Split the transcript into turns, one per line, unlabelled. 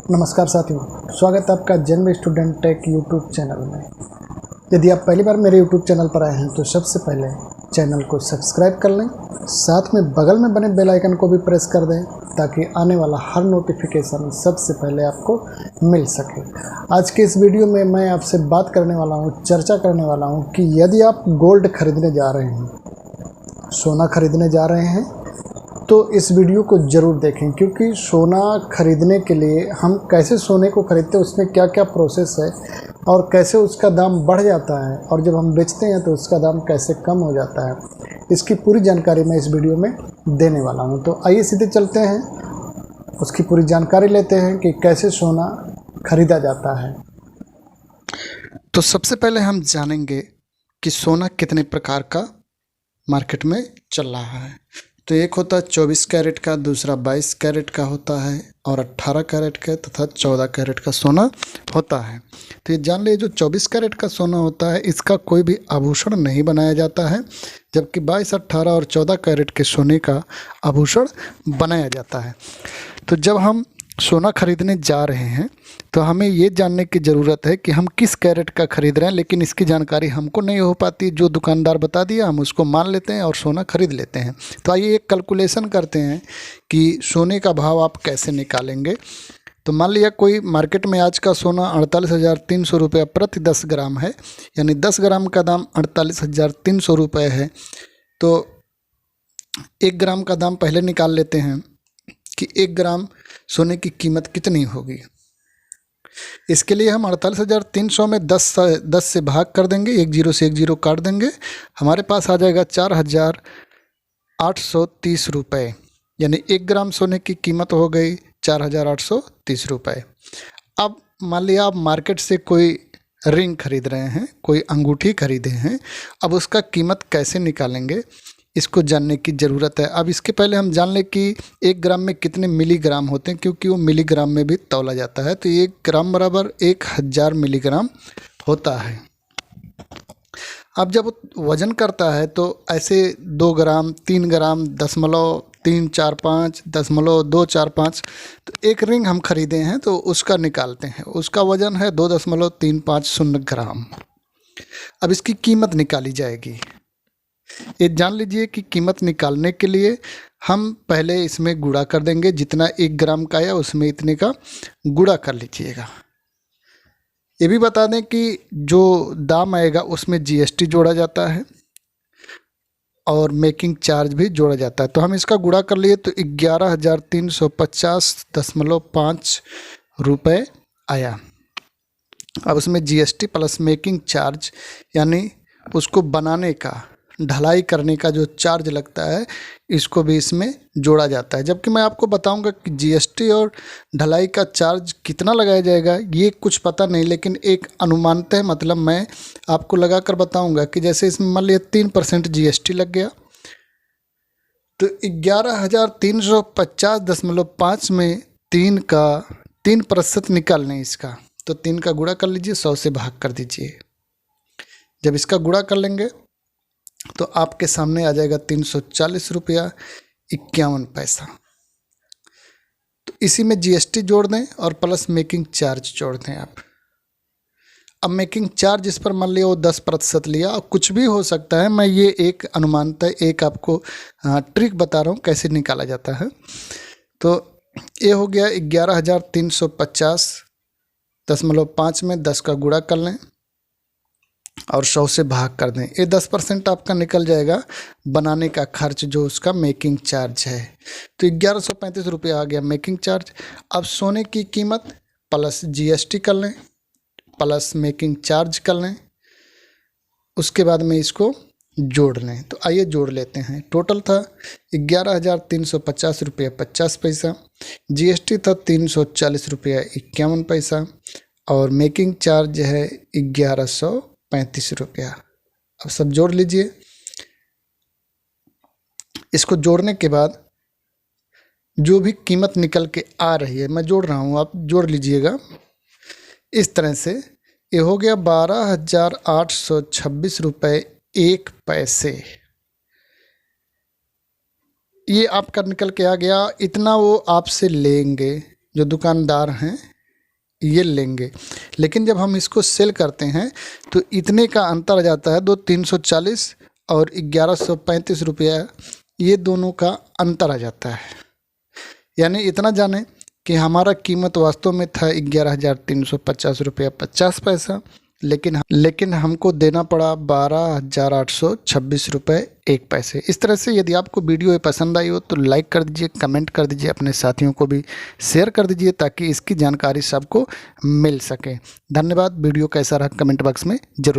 नमस्कार साथियों, स्वागत है आपका जन्म स्टूडेंट टेक यूट्यूब चैनल में। यदि आप पहली बार मेरे यूट्यूब चैनल पर आए हैं तो सबसे पहले चैनल को सब्सक्राइब कर लें, साथ में बगल में बने बेल आइकन को भी प्रेस कर दें ताकि आने वाला हर नोटिफिकेशन सबसे पहले आपको मिल सके। आज के इस वीडियो में मैं आपसे बात करने वाला हूँ, चर्चा करने वाला हूँ कि यदि आप गोल्ड खरीदने जा रहे हैं, सोना खरीदने जा रहे हैं तो इस वीडियो को ज़रूर देखें, क्योंकि सोना खरीदने के लिए हम कैसे सोने को खरीदते हैं, उसमें क्या क्या प्रोसेस है और कैसे उसका दाम बढ़ जाता है, और जब हम बेचते हैं तो उसका दाम कैसे कम हो जाता है, इसकी पूरी जानकारी मैं इस वीडियो में देने वाला हूं। तो आइए सीधे चलते हैं, उसकी पूरी जानकारी लेते हैं कि कैसे सोना खरीदा जाता है।
तो सबसे पहले हम जानेंगे कि सोना कितने प्रकार का मार्केट में चल रहा है। तो एक होता है 24 कैरेट का, दूसरा 22 कैरेट का होता है और 18 कैरेट का तथा 14 कैरेट का सोना होता है। तो ये जान लीजिए, जो 24 कैरेट का सोना होता है इसका कोई भी आभूषण नहीं बनाया जाता है, जबकि 22, 18 और 14 कैरेट के सोने का आभूषण बनाया जाता है। तो जब हम सोना खरीदने जा रहे हैं तो हमें ये जानने की ज़रूरत है कि हम किस कैरेट का खरीद रहे हैं, लेकिन इसकी जानकारी हमको नहीं हो पाती। जो दुकानदार बता दिया हम उसको मान लेते हैं और सोना खरीद लेते हैं। तो आइए एक कैलकुलेशन करते हैं कि सोने का भाव आप कैसे निकालेंगे। तो मान लिया कोई मार्केट में आज का सोना 48,300 रुपये प्रति 10 ग्राम है, यानी 10 ग्राम का दाम 48,300 रुपये है। तो 1 ग्राम का दाम पहले निकाल लेते हैं कि 1 ग्राम सोने की कीमत कितनी होगी। इसके लिए हम 48,300 में 10 से भाग कर देंगे, एक जीरो से एक जीरो काट देंगे, हमारे पास आ जाएगा 4,830 रुपये, यानी 1 ग्राम सोने की कीमत हो गई 4,830 रुपये। अब मान लिया आप मार्केट से कोई रिंग खरीद रहे हैं, कोई अंगूठी खरीदे हैं, अब उसका कीमत कैसे निकालेंगे इसको जानने की ज़रूरत है। अब इसके पहले हम जान लें कि 1 ग्राम में कितने मिलीग्राम होते हैं, क्योंकि वो मिलीग्राम में भी तौला जाता है। तो 1 ग्राम बराबर 1000 मिलीग्राम होता है। अब जब वज़न करता है तो ऐसे 2 ग्राम, 3 ग्राम, 0.345, 0.245, तो एक रिंग हम खरीदे हैं तो उसका निकालते हैं। उसका वज़न है 2.350 ग्राम। अब इसकी कीमत निकाली जाएगी। ये जान लीजिए कि कीमत निकालने के लिए हम पहले इसमें गुणा कर देंगे, जितना 1 ग्राम का आया उसमें इतने का गुणा कर लीजिएगा। ये भी बता दें कि जो दाम आएगा उसमें जीएसटी जोड़ा जाता है और मेकिंग चार्ज भी जोड़ा जाता है। तो हम इसका गुणा कर लिए तो 11,350.5 रुपये आया। अब उसमें जीएसटी प्लस मेकिंग चार्ज, यानी उसको बनाने का, ढलाई करने का जो चार्ज लगता है, इसको भी इसमें जोड़ा जाता है। जबकि मैं आपको बताऊंगा कि जीएसटी और ढलाई का चार्ज कितना लगाया जाएगा ये कुछ पता नहीं, लेकिन एक अनुमानतः मतलब मैं आपको लगा कर बताऊंगा कि जैसे इसमें मान लिया 3% जीएसटी लग गया तो 11,350.5 में 3% निकाल लें इसका, तो 3 का गुणा कर लीजिए, 100 से भाग कर दीजिए। जब इसका गुणा कर लेंगे तो आपके सामने आ जाएगा 340 रुपया 51 पैसा। तो इसी में जीएसटी जोड़ दें और प्लस मेकिंग चार्ज जोड़ दें आप। अब मेकिंग चार्ज इस पर मान लिया वो 10% लिया, और कुछ भी हो सकता है, मैं ये एक अनुमानतः एक आपको ट्रिक बता रहा हूँ कैसे निकाला जाता है। तो ये हो गया 11,350.5 में 10 का गुणा कर लें और 100 से भाग कर दें। ये 10% आपका निकल जाएगा बनाने का खर्च, जो उसका मेकिंग चार्ज है। तो 1135 रुपये आ गया मेकिंग चार्ज। अब सोने की कीमत प्लस जीएसटी कर लें प्लस मेकिंग चार्ज कर लें, उसके बाद में इसको जोड़ लें। तो आइए जोड़ लेते हैं। टोटल था 11,350 रुपये 50 पैसा, जीएसटी था 340 रुपये 51 पैसा और मेकिंग चार्ज है 1135 रुपया। अब सब जोड़ लीजिए। इसको जोड़ने के बाद जो भी कीमत निकल के आ रही है, मैं जोड़ रहा हूँ, आप जोड़ लीजिएगा इस तरह से। ये हो गया 12,826 रुपये 1 पैसे। ये आपका निकल के आ गया। इतना वो आपसे लेंगे जो दुकानदार हैं, ये लेंगे। लेकिन जब हम इसको सेल करते हैं तो इतने का अंतर आ जाता है, 340 और 1135 रुपया, ये दोनों का अंतर आ जाता है। यानी इतना जाने कि हमारा कीमत वास्तव में था 11,350 रुपया 50 पैसा, लेकिन हमको देना पड़ा 12,826 रुपये 1 पैसे। इस तरह से यदि आपको वीडियो ये पसंद आई हो तो लाइक कर दीजिए, कमेंट कर दीजिए, अपने साथियों को भी शेयर कर दीजिए ताकि इसकी जानकारी सबको मिल सके। धन्यवाद। वीडियो कैसा रहा कमेंट बॉक्स में ज़रूर